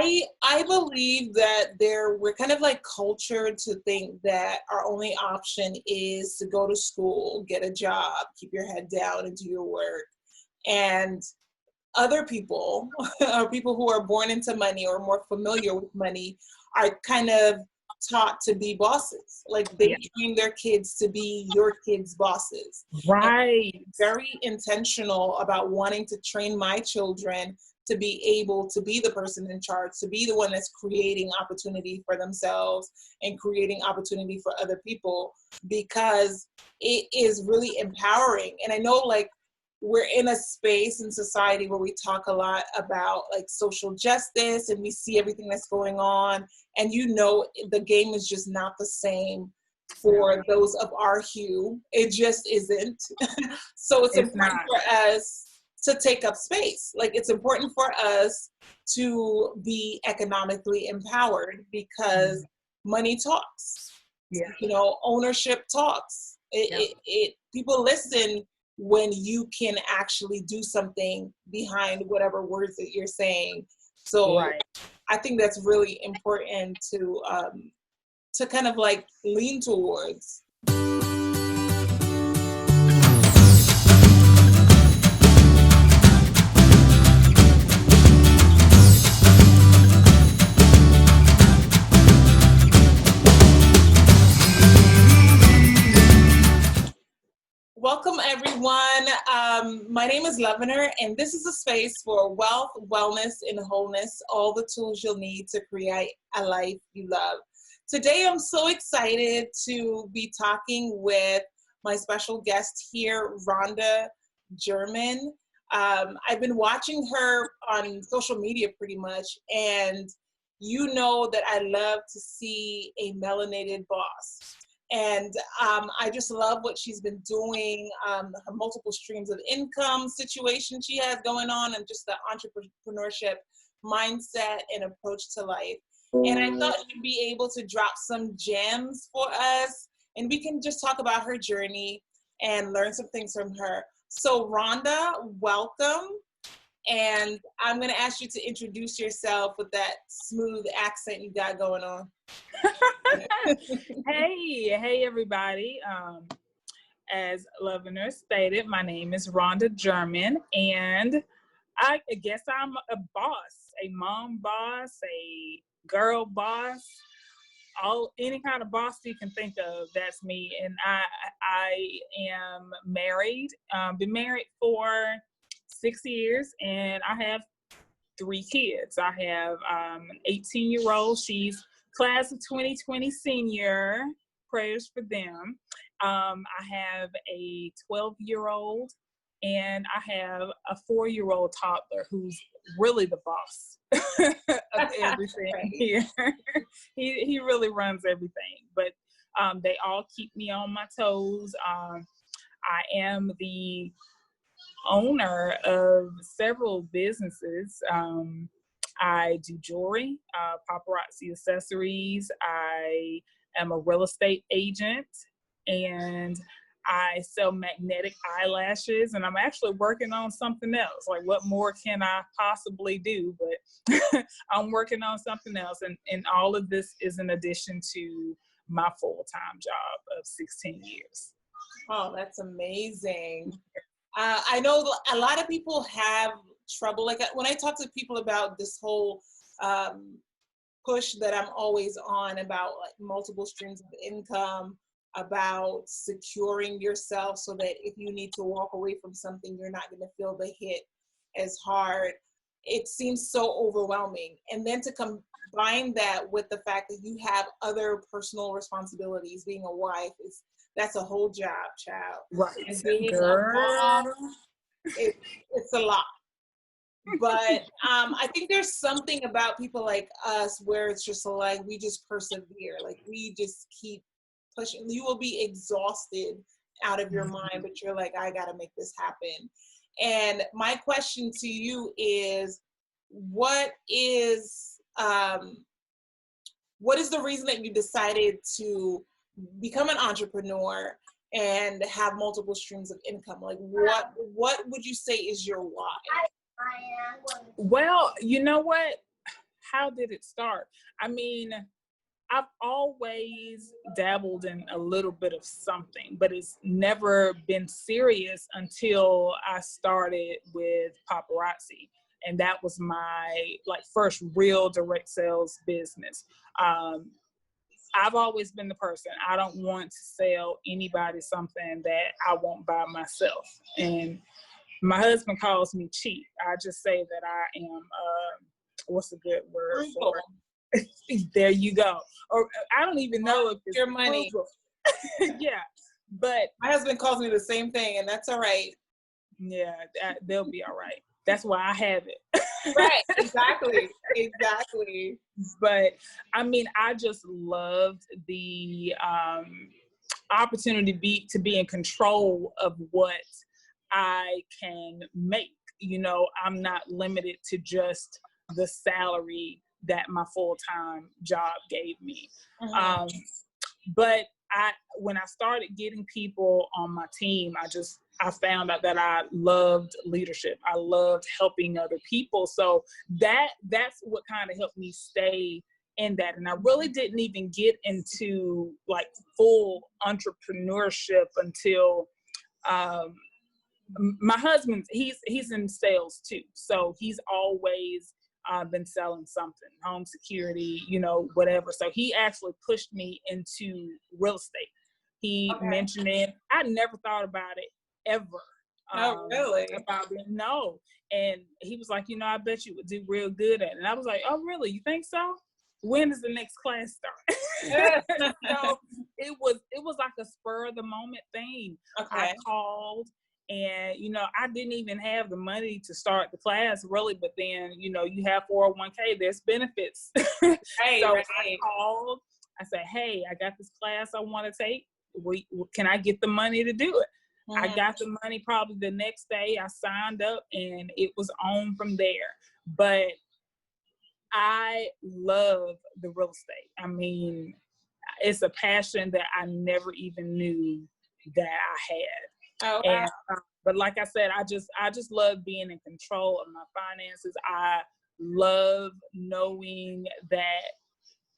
I believe that we're kind of like cultured to think that our only option is to go to school, get a job, keep your head down and do your work. And other people, or people who are born into money or more familiar with money, are kind of taught to be bosses. Like they train their kids to be your kids' bosses. Right. And very intentional about wanting to train my children to be able to be the person in charge, to be the one that's creating opportunity for themselves and creating opportunity for other people, because it is really empowering. And I know, like, we're in a space in society where we talk a lot about like social justice, and we see everything that's going on, and the game is just not the same for those of our hue. It just isn't. So it's important for us to take up space. Like, it's important for us to be economically empowered, because money talks. Ownership talks. People listen when you can actually do something behind whatever words that you're saying. So I think that's really important to kind of like lean towards. Welcome, everyone. My name is Levener, and this is a space for wealth, wellness, and wholeness, all the tools you'll need to create a life you love. Today, I'm so excited to be talking with my special guest here, Rhonda German. I've been watching her on social media pretty much, and you know that I love to see a melanated boss. And I just love what she's been doing, her multiple streams of income situation she has going on, and just the entrepreneurship mindset and approach to life. And I thought you'd be able to drop some gems for us, and we can just talk about her journey and learn some things from her. So Rhonda, welcome. And I'm going to ask you to introduce yourself with that smooth accent you got going on. Hey, everybody. As Levener stated, my name is Rhonda German, and I guess I'm a boss, a mom boss, a girl boss, any kind of boss you can think of. That's me. And I am married. Been married for 6 years, and I have 3 kids. I have an 18-year-old. She's class of 2020 senior. Prayers for them. I have a 12-year-old, and I have a 4-year-old toddler who's really the boss of everything here. He really runs everything, but they all keep me on my toes. I am the owner of several businesses. I do jewelry, paparazzi accessories. I am a real estate agent, and I sell magnetic eyelashes, and I'm actually working on something else. Like, what more can I possibly do? But I'm working on something else, and all of this is in addition to my full-time job of 16 years. Oh, that's amazing. I know a lot of people have trouble. Like, when I talk to people about this whole push that I'm always on about, like, multiple streams of income, about securing yourself so that if you need to walk away from something, you're not going to feel the hit as hard. It seems so overwhelming. And then to combine that with the fact that you have other personal responsibilities, being a wife, that's a whole job, child. Right. And being a mom, it's a lot. But I think there's something about people like us where it's just like, we just persevere. Like, we just keep pushing. You will be exhausted out of your mind, but you're like, I got to make this happen. And my question to you is, what is the reason that you decided to become an entrepreneur and have multiple streams of income? Like, what would you say is your why? Well, you know what? how did it start? I mean, I've always dabbled in a little bit of something, but it's never been serious until I started with paparazzi. And that was my like first real direct sales business. I've always been the person, I don't want to sell anybody something that I won't buy myself. And my husband calls me cheap. I just say that I am, what's a good word for it? There you go. Or I don't even know if it's your money. Yeah, but my husband calls me the same thing, and that's all right. Yeah, they'll be all right. That's why I have it. Right, exactly. But I mean, I just loved the opportunity to be in control of what I can make. You know, I'm not limited to just the salary that my full-time job gave me. Mm-hmm. But when I started getting people on my team, I found out that I loved leadership. I loved helping other people. So that's what kind of helped me stay in that. And I really didn't even get into like full entrepreneurship until my husband, he's in sales too. So he's always been selling something, home security, you know, whatever. So he actually pushed me into real estate. He mentioned it. I never thought about it ever. Oh, really? No. And he was like, you know, I bet you would do real good at it. And I was like, oh, really? You think so? When does the next class start? So it was like a spur of the moment thing. I called. And, you know, I didn't even have the money to start the class really, but then, you know, you have 401k, there's benefits. So I called, I said, hey, I got this class I want to take. Can I get the money to do it? Mm-hmm. I got the money probably the next day. I signed up and it was on from there. But I love the real estate. I mean, it's a passion that I never even knew that I had. Oh, wow. And, but like I said, I just love being in control of my finances. I love knowing that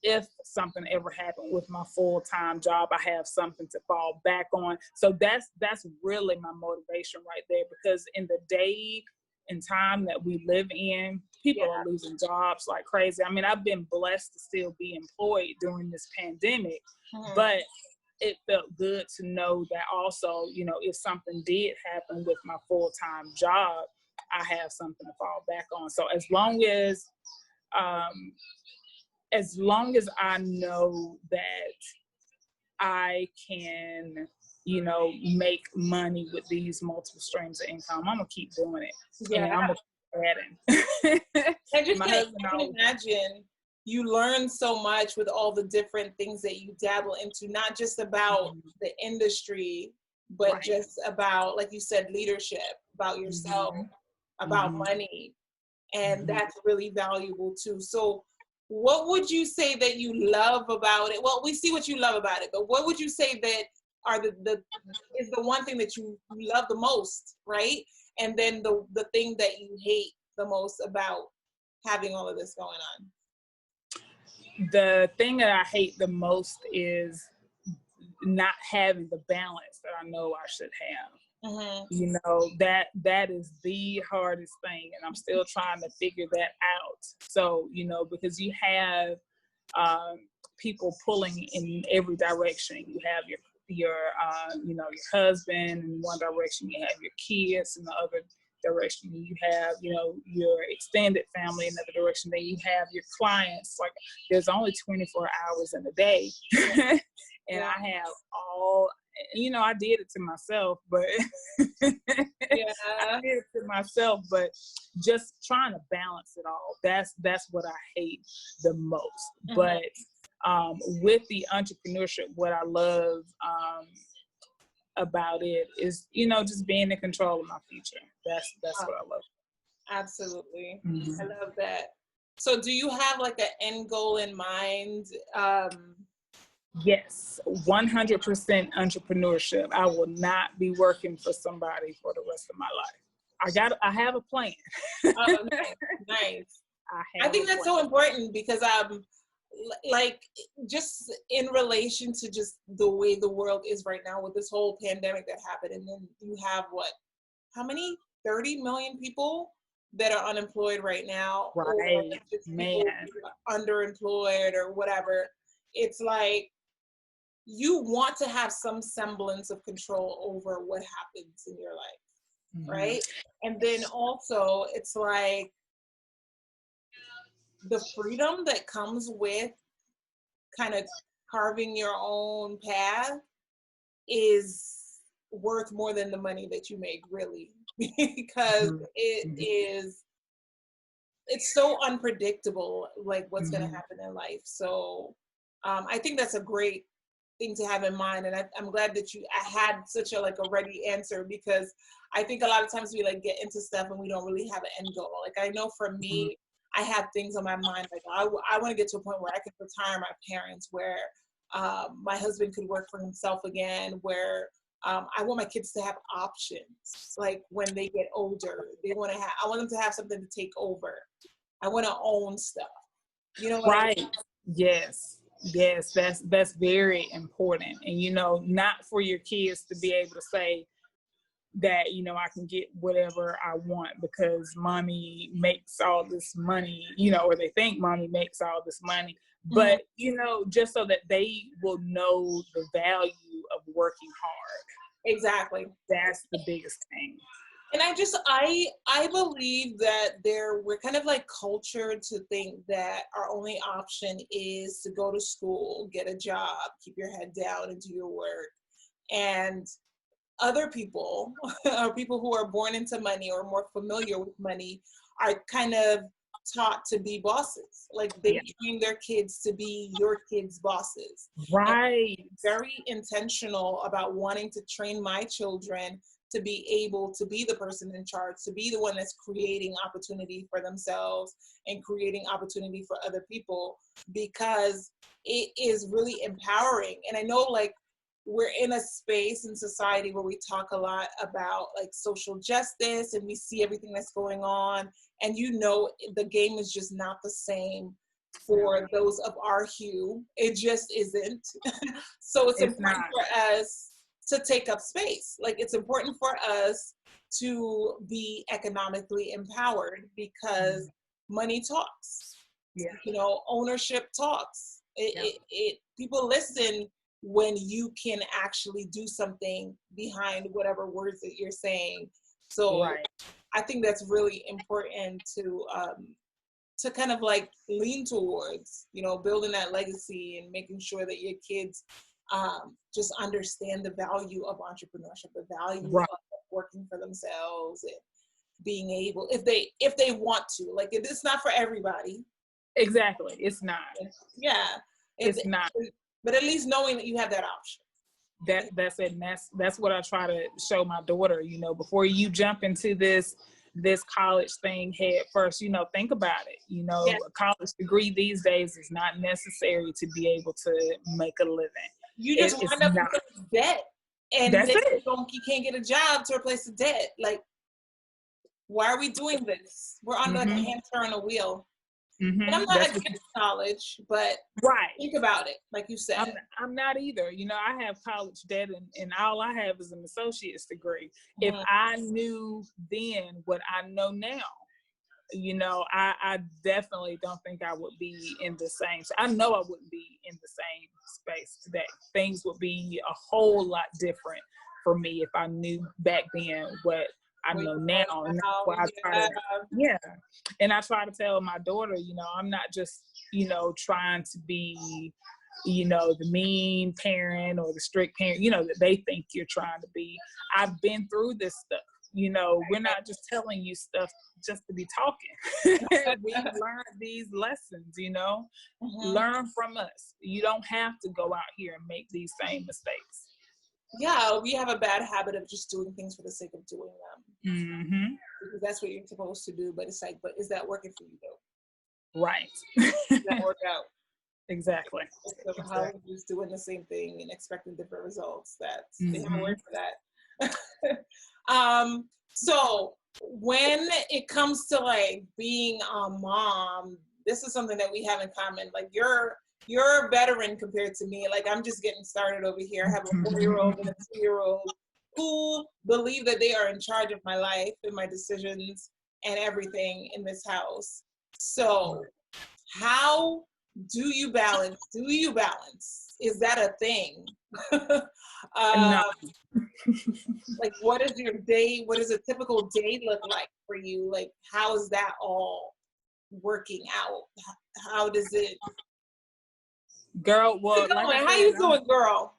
if something ever happened with my full-time job, I have something to fall back on. So that's really my motivation right there, because in the day and time that we live in, people are losing jobs like crazy. I mean, I've been blessed to still be employed during this pandemic, but it felt good to know that also, you know, if something did happen with my full-time job, I have something to fall back on. So as long as I know that I can, you know, make money with these multiple streams of income, I'm gonna keep doing it. Yeah, and I'm gonna keep adding. I just can imagine you learn so much with all the different things that you dabble into, not just about the industry, but just about, like you said, leadership, about yourself, about money. And that's really valuable too. So what would you say that you love about it? Well, we see what you love about it, but what would you say that are is the one thing that you love the most, right? And then the thing that you hate the most about having all of this going on? The thing that I hate the most is not having the balance that I know I should have. Mm-hmm. You know, that is the hardest thing, and I'm still trying to figure that out. So, you know, because you have people pulling in every direction. You have your you know, your husband in one direction, you have your kids in the other direction, you have, you know, your extended family in another direction, then you have your clients. Like, there's only 24 hours in a day. And I have all, you know, I did it to myself, but I did it to myself, but just trying to balance it all. That's what I hate the most. But with the entrepreneurship, what I love about it is, you know, just being in control of my future. That's what I love. Absolutely. I love that. So do you have like an end goal in mind? Yes, 100% entrepreneurship. I will not be working for somebody for the rest of my life. I have a plan. Oh, nice. I I have think a that's plan. so important because like just in relation to just the way the world is right now with this whole pandemic that happened, and then you have how many 30 million people that are unemployed right now, or Right, just people man. who are underemployed or whatever. It's like you want to have some semblance of control over what happens in your life, Mm-hmm. right? And then also it's like the freedom that comes with kind of carving your own path is worth more than the money that you make, really. Because Mm-hmm. it's so unpredictable, like what's going to Mm-hmm. happen in life. So I think that's a great thing to have in mind, and I'm glad that I had such a ready answer, because I think a lot of times we like get into stuff and we don't really have an end goal. Like I know for Mm-hmm. me, I have things on my mind, like I want to get to a point where I can retire my parents, where my husband could work for himself again, where I want my kids to have options. Like when they get older, I want them to have something to take over. I want to own stuff. You know what I mean? Right. Yes. Yes, that's very important. And not for your kids to be able to say that, I can get whatever I want because mommy makes all this money, or they think mommy makes all this money. Mhm. But, just so that they will know the value of working hard. Exactly. That's the biggest thing. And I believe that we're kind of like cultured to think that our only option is to go to school, get a job, keep your head down and do your work. And other people, or people who are born into money or more familiar with money, are kind of taught to be bosses. Like they Yeah. train their kids to be your kids' bosses. And Right. very intentional about wanting to train my children to be able to be the person in charge, to be the one that's creating opportunity for themselves and creating opportunity for other people, because it is really empowering. And I know like we're in a space in society where we talk a lot about like social justice, and we see everything that's going on, and the game is just not the same for those of our hue. It just isn't. So it's important not. for us to take up space. Like it's important for us to be economically empowered, because money talks. Yeah. Ownership talks. Yeah. People listen when you can actually do something behind whatever words that you're saying. So Right. I think that's really important to kind of like lean towards, building that legacy and making sure that your kids just understand the value of entrepreneurship, the value Right. of working for themselves, and being able, if they want to. Like it's not for everybody. Exactly. It's not. Yeah. It's not. But at least knowing that you have that option. That's it. And that's what I try to show my daughter, before you jump into this college thing head first, think about it. Yes. A college degree these days is not necessary to be able to make a living. You just wind up with debt, and That's then it. you can't get a job to replace the debt. Like, why are we doing this? We're on like a hamster on a wheel. Mm-hmm. And I'm not against college, but right. Think about it, like you said. I'm not either. I have college debt, and all I have is an associate's degree. Mm-hmm. If I knew then what I know now, I definitely don't think I would be in the same. I know I wouldn't be in the same space today. Things would be a whole lot different for me if I knew back then what I know now. And that's why I try to, and I try to tell my daughter, I'm not just, trying to be, the mean parent or the strict parent, that they think you're trying to be. I've been through this stuff. We're not just telling you stuff just to be talking. We learned these lessons, learn from us. You don't have to go out here and make these same mistakes. Yeah, we have a bad habit of just doing things for the sake of doing them. Mm-hmm. Because that's what you're supposed to do. But it's like, but is that working for you though? Right. Does that work out? Exactly. So how are you just doing the same thing and expecting different results? They haven't worked for that. So when it comes to like being a mom, this is something that we have in common. Like you're a veteran compared to me. Like I'm just getting started over here. I have a 4-year-old and a 2-year-old who believe that they are in charge of my life and my decisions and everything in this house. So how do you balance? Is that a thing? No. Like what is your day? What does a typical day look like for you? Like how is that all working out? How does it? Girl, well, like I How said, you doing, girl?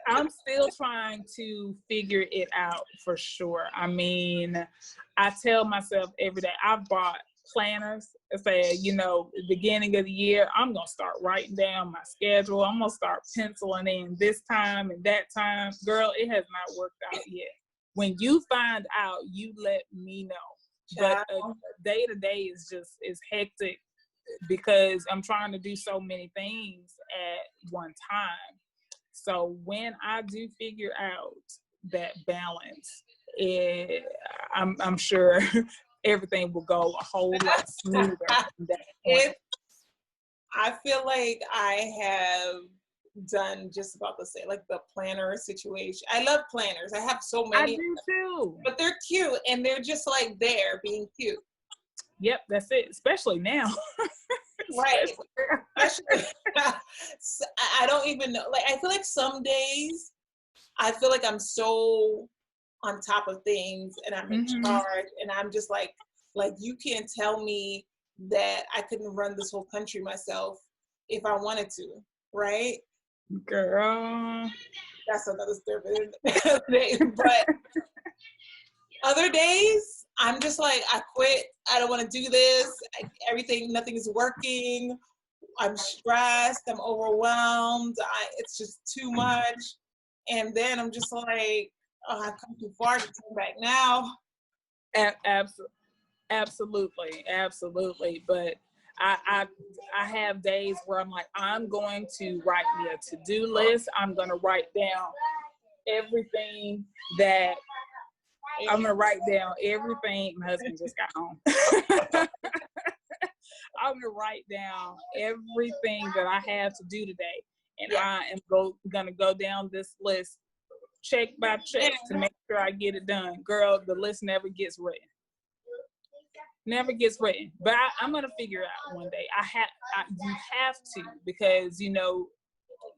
I'm still trying to figure it out for sure. I mean, I tell myself every day, I've bought planners. I say, you know, beginning of the year, I'm going to start writing down my schedule. I'm going to start penciling in this time and that time. Girl, it has not worked out yet. When you find out, you let me know. But day to day is hectic because I'm trying to do so many things at one time. So when I do figure out that balance, I'm sure everything will go a whole lot smoother from that point. I feel like I have done just about the same, like the planner situation. I love planners. I have so many. I do too. But they're cute and they're just like there being cute. Yep, that's it. Especially now. Right. I don't even know. Like, I feel like some days I feel like I'm so on top of things and I'm in charge and I'm just like you can't tell me that I couldn't run this whole country myself if I wanted to, right? Girl. That's another story. But other days, I'm just like, I quit. I don't want to do this. Nothing is working. I'm stressed. I'm overwhelmed. It's just too much. And then I'm just like, oh, I've come too far to turn back now. Absolutely. But I have days where I'm like, I'm going to write me a to-do list. I'm going to write down everything that I'm going to write down everything. My husband just got home. I'm going to write down everything that I have to do today. And I am going to go down this list check by check to make sure I get it done. Girl, the list never gets written. But I'm going to figure it out one day. You have to, because, you know,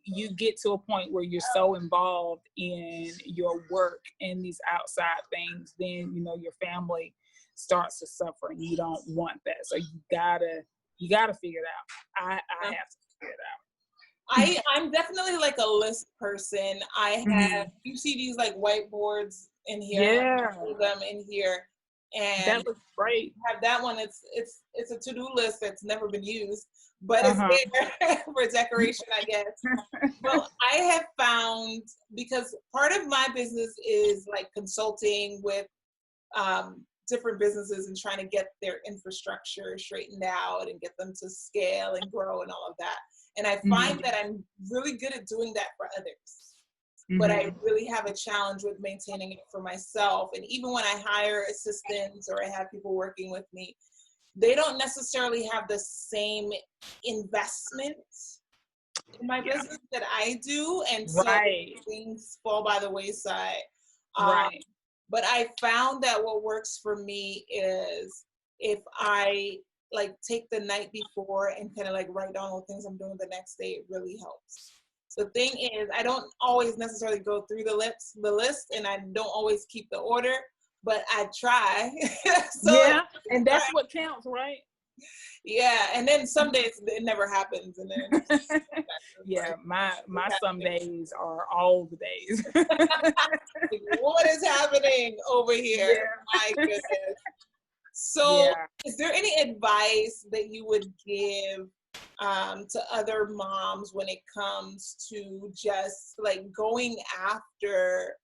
you get to a point where you're so involved in your work and these outside things, then, you know, your family starts to suffer and you don't want that. So you gotta figure it out. I have to figure it out. I'm definitely like a list person. I have, you see these like whiteboards in here. Yeah. I have them in here. And that looks great. Have that one. It's a to-do list that's never been used, but it's there for decoration, I guess. Well, I have found, because part of my business is like consulting with different businesses and trying to get their infrastructure straightened out and get them to scale and grow and all of that. And I find that I'm really good at doing that for others. But I really have a challenge with maintaining it for myself. And even when I hire assistants or I have people working with me, they don't necessarily have the same investment in my business that I do. And so things fall by the wayside. But I found that what works for me is if I like take the night before and kind of like write down all the things I'm doing the next day, it really helps. The thing is, I don't always necessarily go through the list, and I don't always keep the order, but I try. And that's what counts, right? Yeah, and then some days it never happens, and then my some days are all the days. What is happening over here? My goodness. So, is there any advice that you would give to other moms when it comes to just like going after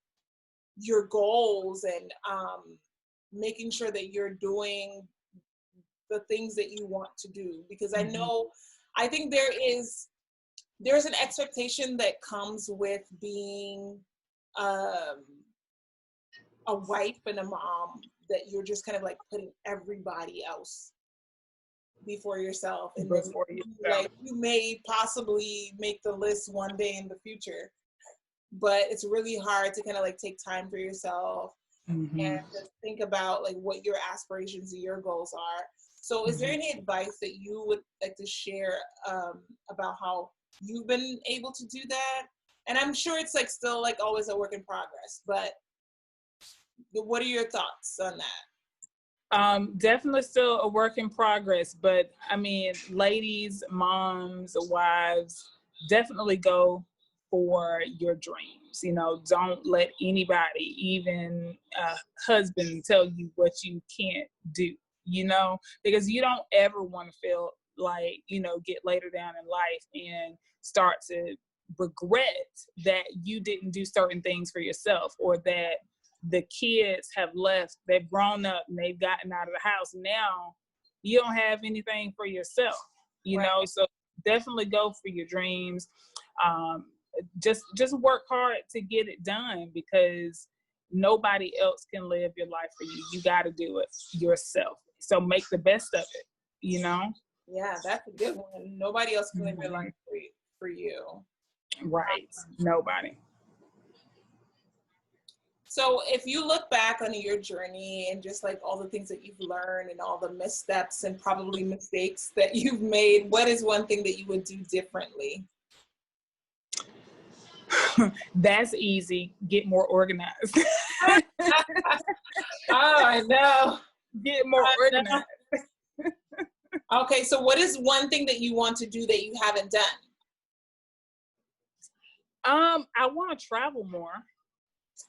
your goals and making sure that you're doing the things that you want to do? Because I think there's an expectation that comes with being a wife and a mom that you're just kind of like putting everybody else before yourself, and before then yourself. like you may possibly make the list one day in the future, but it's really hard to kind of like take time for yourself and to think about like what your aspirations and your goals are. So is there any advice that you would like to share about how you've been able to do that? And I'm sure it's like still like always a work in progress, but what are your thoughts on that? Definitely still a work in progress, but I mean, ladies, moms, wives, definitely go for your dreams. You know, don't let anybody, even a husband, tell you what you can't do, you know, because you don't ever want to feel like, you know, get later down in life and start to regret that you didn't do certain things for yourself, or that the kids have left, they've grown up and they've gotten out of the house. Now you don't have anything for yourself, you know, so definitely go for your dreams. Just work hard to get it done, because nobody else can live your life for you. You got to do it yourself. So make the best of it, you know? Yeah, that's a good one. Nobody else can live your life for you. Right. Nobody. So if you look back on your journey and just like all the things that you've learned and all the missteps and probably mistakes that you've made, what is one thing that you would do differently? That's easy. Get more organized. I know. Get more organized. Okay, so what is one thing that you want to do that you haven't done? I want to travel more.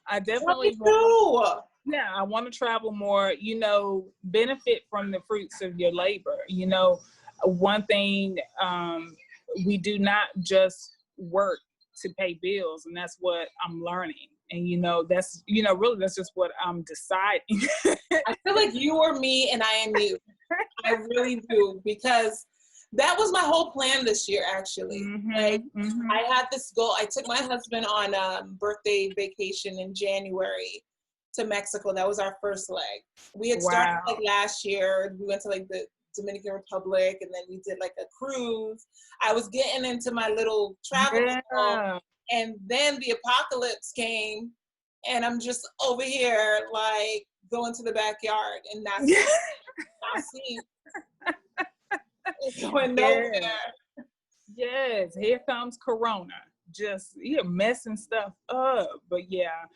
I definitely I want to travel more, you know, benefit from the fruits of your labor. You know, one thing, we do not just work to pay bills, and that's what I'm learning. And, you know, that's, you know, really that's just what I'm deciding. I feel like you are me and I am you. I really do, because that was my whole plan this year, actually. I had this goal. I took my husband on a birthday vacation in January to Mexico. That was our first leg. We had started like last year. We went to like the Dominican Republic, and then we did like a cruise. I was getting into my little travel zone, and then the apocalypse came, and I'm just over here like going to the backyard and not seeing. It's going nowhere. Yes, here comes Corona. Just, you're messing stuff up. But yeah,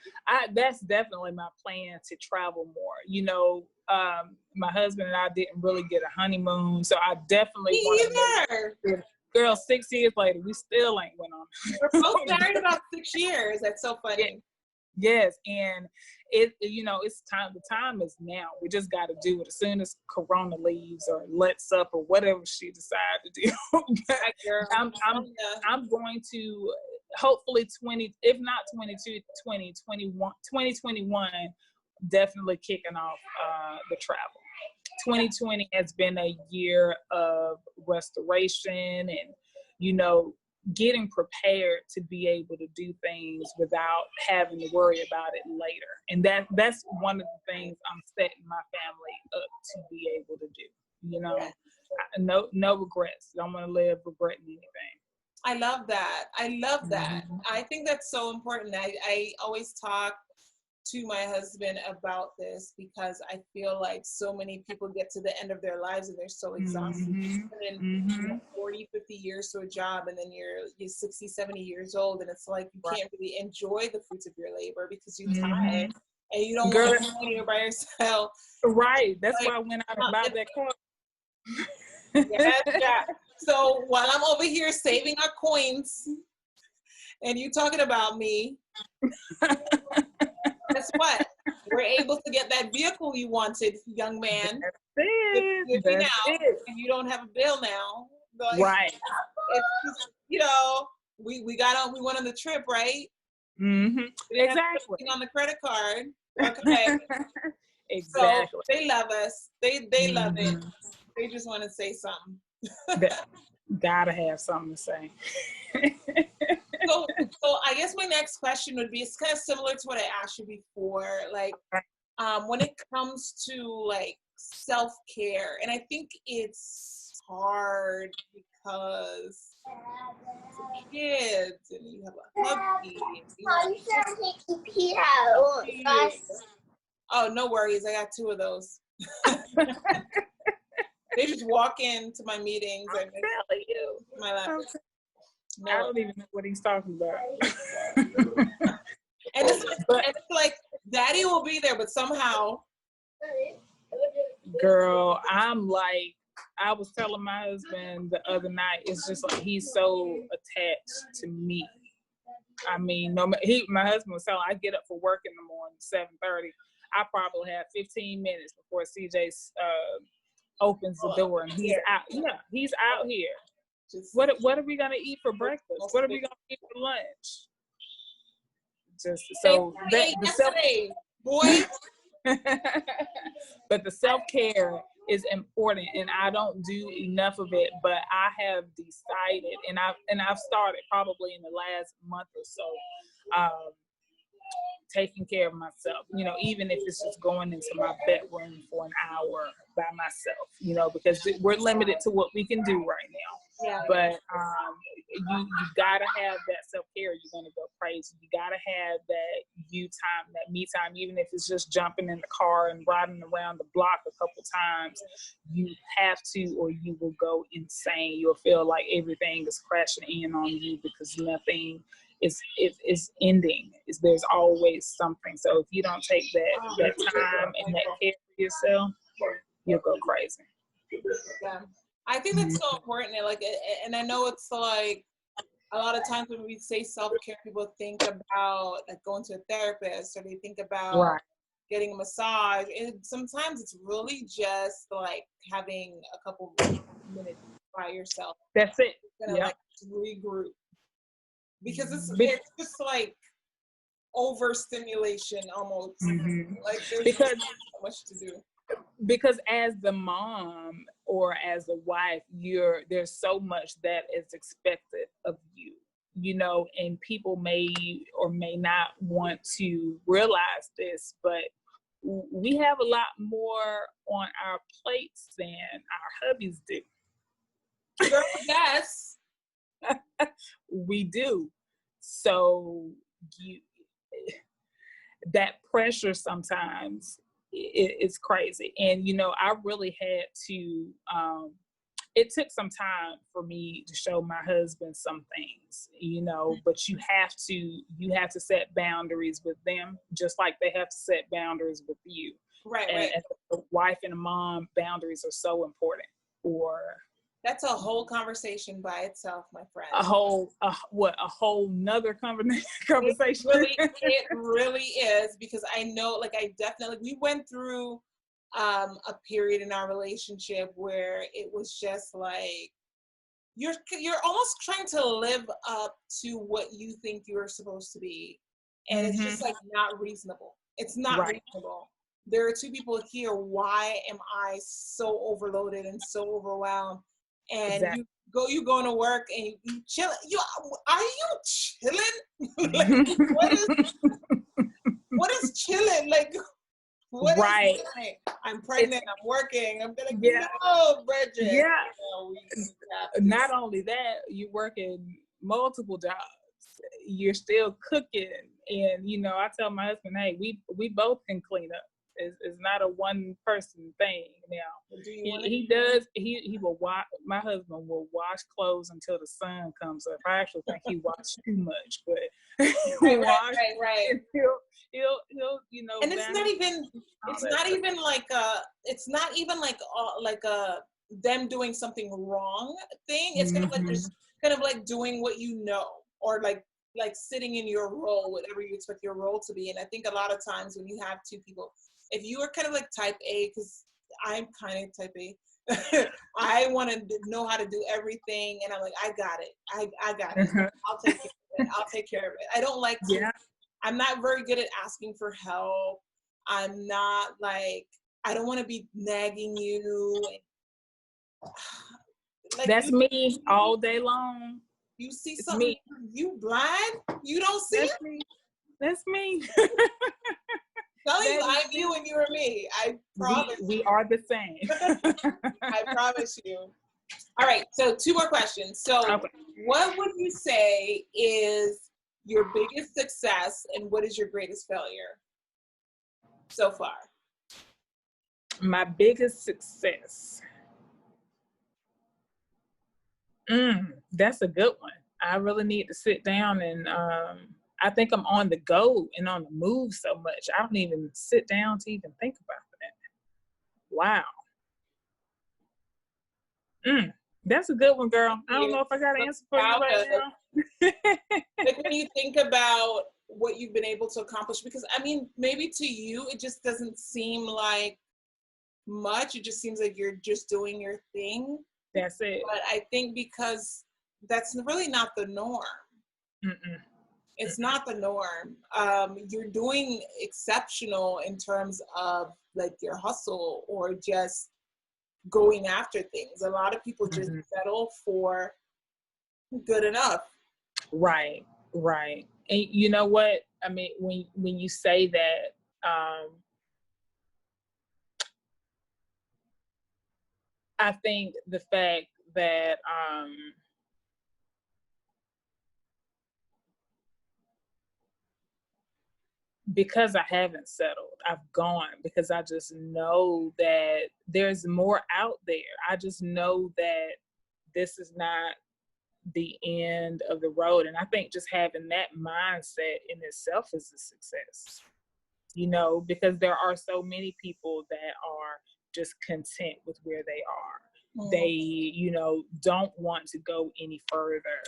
that's definitely my plan, to travel more. You know, my husband and I didn't really get a honeymoon, so I definitely want to. Girl, 6 years later, we still ain't went on. We're both married about 6 years. That's so funny. Yes, and it, you know, it's time. The time is now. We just got to do it as soon as Corona leaves or lets up or whatever she decides to do. I'm going to hopefully 2021, definitely kicking off the travel. 2020 has been a year of restoration and, you know, getting prepared to be able to do things without having to worry about it later. And that's one of the things I'm setting my family up to be able to do. You know, no regrets. Don't want to live regretting anything. I love that. I think that's so important. I always talk to my husband about this, because I feel like so many people get to the end of their lives and they're so exhausted. You put in 40, 50 years to a job, and then you're 60, 70 years old, and it's like you can't really enjoy the fruits of your labor because you're tired and you don't want to be here by yourself. Right. That's why I went out and bought that car. Yeah. So while I'm over here saving our coins and you talking about me, guess what? We're able to get that vehicle you wanted, young man. If you now, and you don't have a bill now. Like, right. It's, you know, we went on the trip, right? Exactly. On the credit card. Okay. Exactly. So they love us. They love it. They just want to say something. Gotta have something to say. So I guess my next question would be, it's kind of similar to what I asked you before. Like, when it comes to like self-care. And I think it's hard because kids and you have a hubby. Oh, no worries. I got 2 of those. They just walk into my meetings and telling you. My lap. I don't even know what he's talking about. And it's like daddy will be there, but somehow. Girl, I'm like, I was telling my husband the other night, it's just like he's so attached to me. I mean, my husband was telling, I get up for work in the morning, 7:30. I probably have 15 minutes before CJ opens the door and he's out. Yeah, he's out here. What are we gonna eat for breakfast? What are we gonna eat for lunch? Just so that but the self-care is important, and I don't do enough of it, but I have decided, and I've started probably in the last month or so, taking care of myself, even if it's just going into my bedroom for an hour by myself, because we're limited to what we can do right now. Yeah. But you gotta have that self-care. You're gonna go crazy. You gotta have that you time, that me time, even if it's just jumping in the car and riding around the block a couple times. You have to, or you will go insane. You'll feel like everything is crashing in on you because nothing is ending. There's always something. So if you don't take that time and that care for yourself, you'll go crazy. Yeah. I think that's so important. And I know it's like a lot of times when we say self-care, people think about like going to a therapist, or they think about getting a massage. And sometimes it's really just like having a couple minutes by yourself. That's it. Like regroup. Because it's just like overstimulation almost. Mm-hmm. Like there's so much to do. Because as the mom or as a wife, there's so much that is expected of you, and people may or may not want to realize this, but we have a lot more on our plates than our hubbies do. Girl, yes. We do. So that pressure sometimes it's crazy. And, I really had to, it took some time for me to show my husband some things, but you have to set boundaries with them, just like they have to set boundaries with you. Right. And as a wife and a mom, boundaries are so important. That's a whole conversation by itself, my friend. A whole nother conversation. It really is, because I know, we went through a period in our relationship where it was just like you're almost trying to live up to what you think you're supposed to be, and it's just like not reasonable. It's not reasonable. There are 2 people here. Why am I so overloaded and so overwhelmed? And you going to work and you chill. Are you chilling? Like, what is chilling? Like, what is chilling? I'm pregnant. I'm working. I'm gonna go, Bridget. Yeah. Not only that, you're working multiple jobs. You're still cooking, and I tell my husband, hey, we both can clean up. It's not a one person thing now. He does. He will watch. My husband will wash clothes until the sun comes up. I actually think he washes too much, but right. And he'll And it's not even like them doing something wrong thing. It's kind of like just kind of like doing what or like sitting in your role, whatever you expect your role to be. And I think a lot of times when you have 2 people, if you are kind of like type A, because I'm kind of type A, I want to know how to do everything, and I'm like, I got it. I got it. I'll take care of it. I don't like to, I'm not very good at asking for help. I'm not like, I don't want to be nagging you. That's me all day long. You see something, you blind? You don't see That's me. Not like I'm you and you are me. I promise. We are the same. I promise you. All right, so 2 more questions. So Okay. what would you say is your biggest success and what is your greatest failure so far? My biggest success. That's a good one. I really need to sit down and I think I'm on the go and on the move so much. I don't even sit down to even think about that. Wow. That's a good one, girl. I don't know if I got an answer for you right now. Like when you think about what you've been able to accomplish, because I mean, maybe to you, it just doesn't seem like much. It just seems like you're just doing your thing. That's it. But I think because that's really not the norm. It's not the norm. You're doing exceptional in terms of like your hustle or just going after things. A lot of people just settle for good enough. Right. And you know what? I mean, when you say that, I think the fact that because I haven't settled, I've gone because I just know that there's more out there. I just know that this is not the end of the road. And I think just having that mindset in itself is a success, because there are so many people that are just content with where they are. They, don't want to go any further.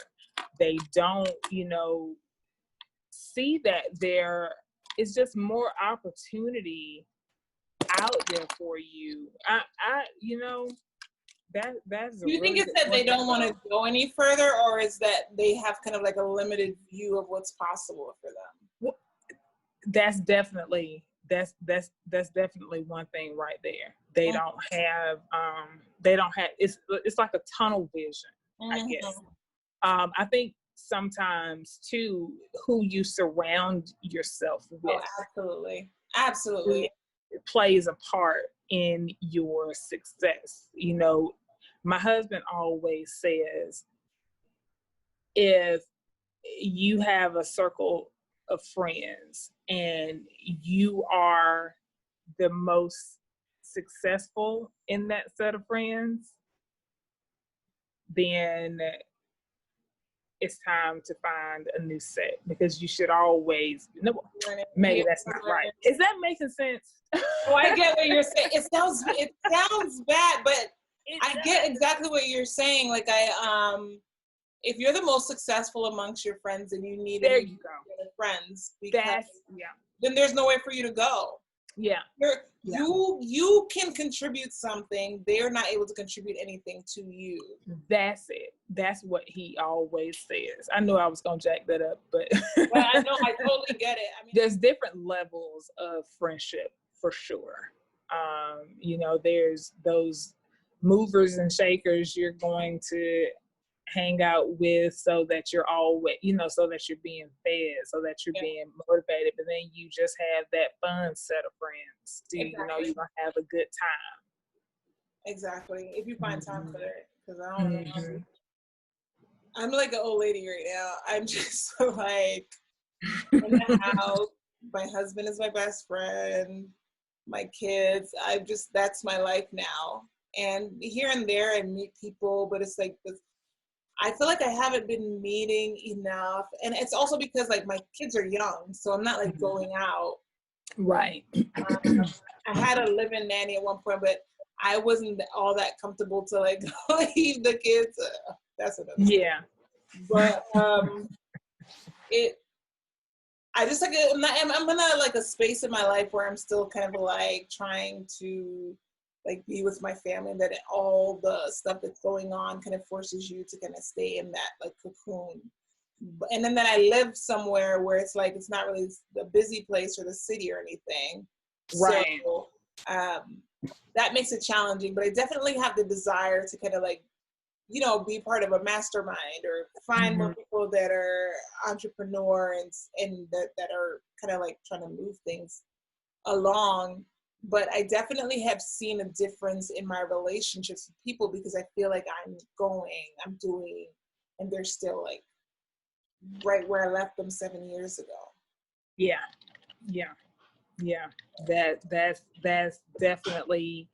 They don't, see that there is just more opportunity out there for you. That's Do you think it's that they don't want to go any further, or is that they have kind of like a limited view of what's possible for them? Well, that's definitely one thing right there. They don't have it's like a tunnel vision, I guess. I think sometimes too, who you surround yourself with. Absolutely. It plays a part in your success. My husband always says, if you have a circle of friends and you are the most successful in that set of friends, then it's time to find a new set, because you should always maybe that's not right. Is that making sense? Oh, I get what you're saying. It sounds bad, but I get exactly what you're saying. Like if you're the most successful amongst your friends and you need friends, then there's nowhere for you to go. You can contribute something. They're not able to contribute anything to you. That's it. That's what he always says. I knew I was gonna jack that up, but well, I know, I totally get it. I mean, there's different levels of friendship for sure. There's those movers and shakers you're going to hang out with so that you're always, so that you're being fed, so that you're being motivated. But then you just have that fun set of friends. You're going to have a good time. Exactly. If you find time for it. Because I don't know. I'm like an old lady right now. I'm just like in the house. My husband is my best friend. My kids. That's my life now. And here and there I meet people, but it's like this. I feel like I haven't been meeting enough. And it's also because like my kids are young, so I'm not like going out. Right. I had a live-in nanny at one point, but I wasn't all that comfortable to like leave the kids. That's another story. Yeah. But I just like, I'm in a space in my life where I'm still kind of like trying to like be with my family, that all the stuff that's going on kind of forces you to kind of stay in that like cocoon. And then I live somewhere where it's like, it's not really the busy place or the city or anything. Right. So that makes it challenging, but I definitely have the desire to kind of like, be part of a mastermind or find more people that are entrepreneurs and that are kind of like trying to move things along. But I definitely have seen a difference in my relationships with people because I feel like I'm doing, and they're still like right where I left them 7 years ago. Yeah. That's definitely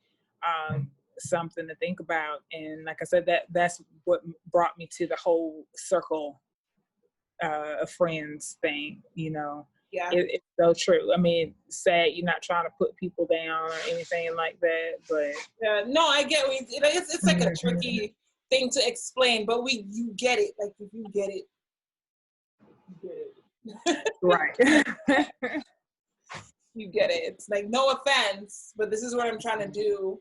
something to think about. And like I said, that's what brought me to the whole circle of friends thing, Yeah. It's so true. I mean, sad you're not trying to put people down or anything like that, but no, I get it's like a tricky thing to explain, but you get it. Like if you get it, you get it. right. You get it. It's like, no offense, but this is what I'm trying to do.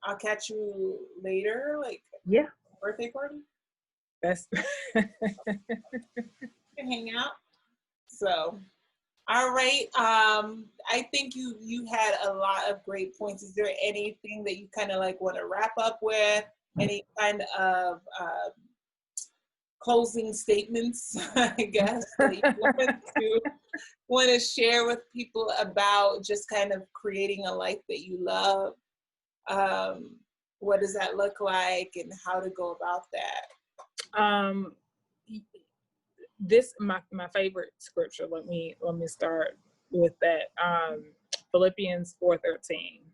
I'll catch you later, like birthday party. That's hang out. So, all right. I think you had a lot of great points. Is there anything that you kind of like want to wrap up with? Any kind of closing statements, I guess, that you want to share with people about just kind of creating a life that you love? What does that look like, and how to go about that? This my favorite scripture. Let me start with that. Philippians 4:13.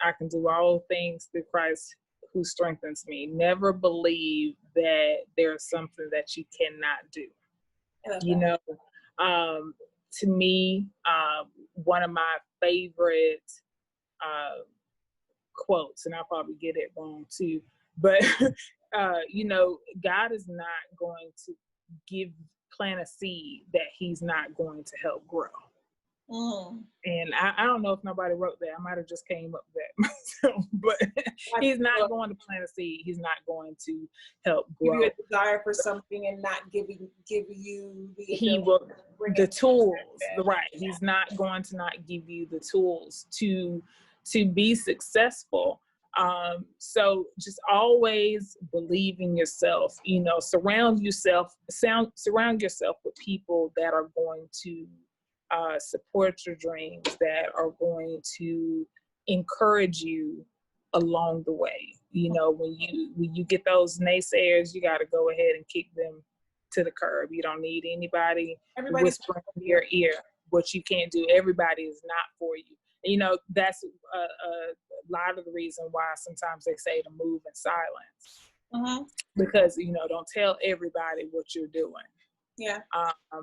I can do all things through Christ who strengthens me. Never believe that there's something that you cannot do. To me, one of my favorite quotes, and I'll probably get it wrong too, but God is not going to plant a seed that he's not going to help grow. And I don't know if nobody wrote that. I might have just came up with that myself, but he's not going to plant a seed. He's not going to help grow. Give you a desire for something and not give you the tools, right? He's not going to not give you the tools to be successful. So just always believe in yourself. Surround yourself with people that are going to support your dreams, that are going to encourage you along the way. When you get those naysayers, you got to go ahead and kick them to the curb. You don't need anybody whispering in your ear what you can't do. Everybody is not for you. That's a lot of the reason why sometimes they say to move in silence. Because don't tell everybody what you're doing. Yeah.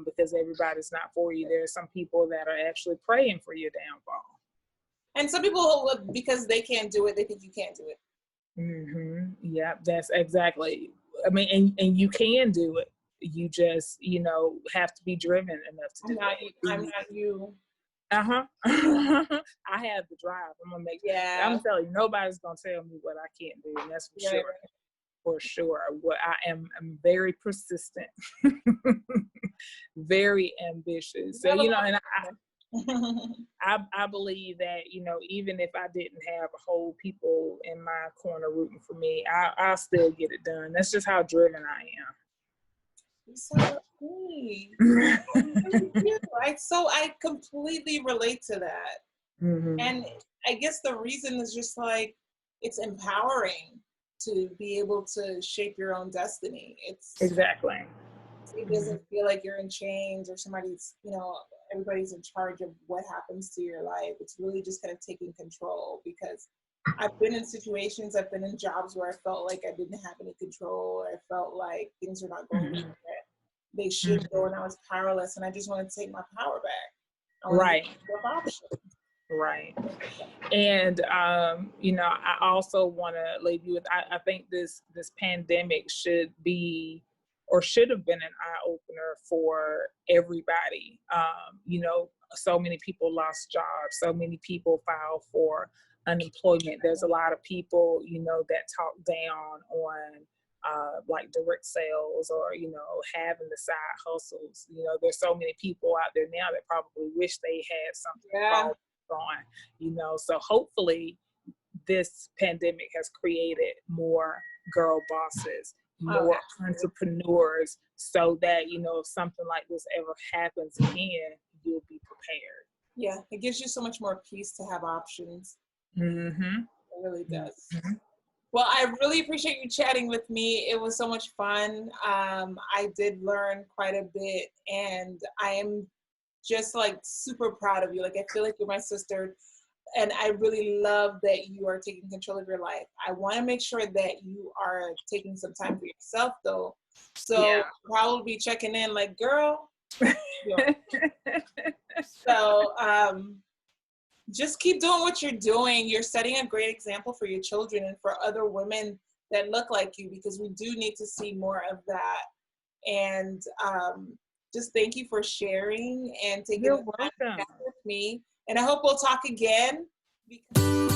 Because everybody's not for you. There are some people that are actually praying for your downfall. And some people, because they can't do it, they think you can't do it. Yeah, that's exactly. I mean, and you can do it. You just, have to be driven enough to do it. I'm not you. I have the drive. I'm gonna make. Yeah. I'm telling you, nobody's gonna tell me what I can't do, and that's for sure. For sure. What I'm very persistent, very ambitious. So, and I believe that, even if I didn't have a whole people in my corner rooting for me, I'll still get it done. That's just how driven I am. So I completely relate to that. And I guess the reason is just like, it's empowering to be able to shape your own destiny. Exactly. It doesn't feel like you're in chains or somebody's, everybody's in charge of what happens to your life. It's really just kind of taking control, because I've been in situations, I've been in jobs where I felt like I didn't have any control, or I felt like things were not going where they should go, and I was powerless, and I just wanted to take my power back. Right. Options. Right. And, I also want to leave you with, I think this pandemic should have been an eye-opener for everybody. So many people lost jobs. So many people filed for unemployment. There's a lot of people, that talk down on like direct sales or, having the side hustles. There's so many people out there now that probably wish they had something to fall on, so hopefully this pandemic has created more girl bosses, more entrepreneurs, so that, if something like this ever happens again, you'll be prepared. Yeah, it gives you so much more peace to have options. Mm-hmm. It really does. Mm-hmm. Well, I really appreciate you chatting with me. It was so much fun. I did learn quite a bit, and I am just like super proud of you. Like, I feel like you're my sister, and I really love that you are taking control of your life. I want to make sure that you are taking some time for yourself, though. So Yeah. probably be checking in, like, girl. So just keep doing what you're doing. You're setting a great example for your children and for other women that look like you, because we do need to see more of that. And just thank you for sharing and taking You're the time to welcome. chat with me. And I hope we'll talk again. Because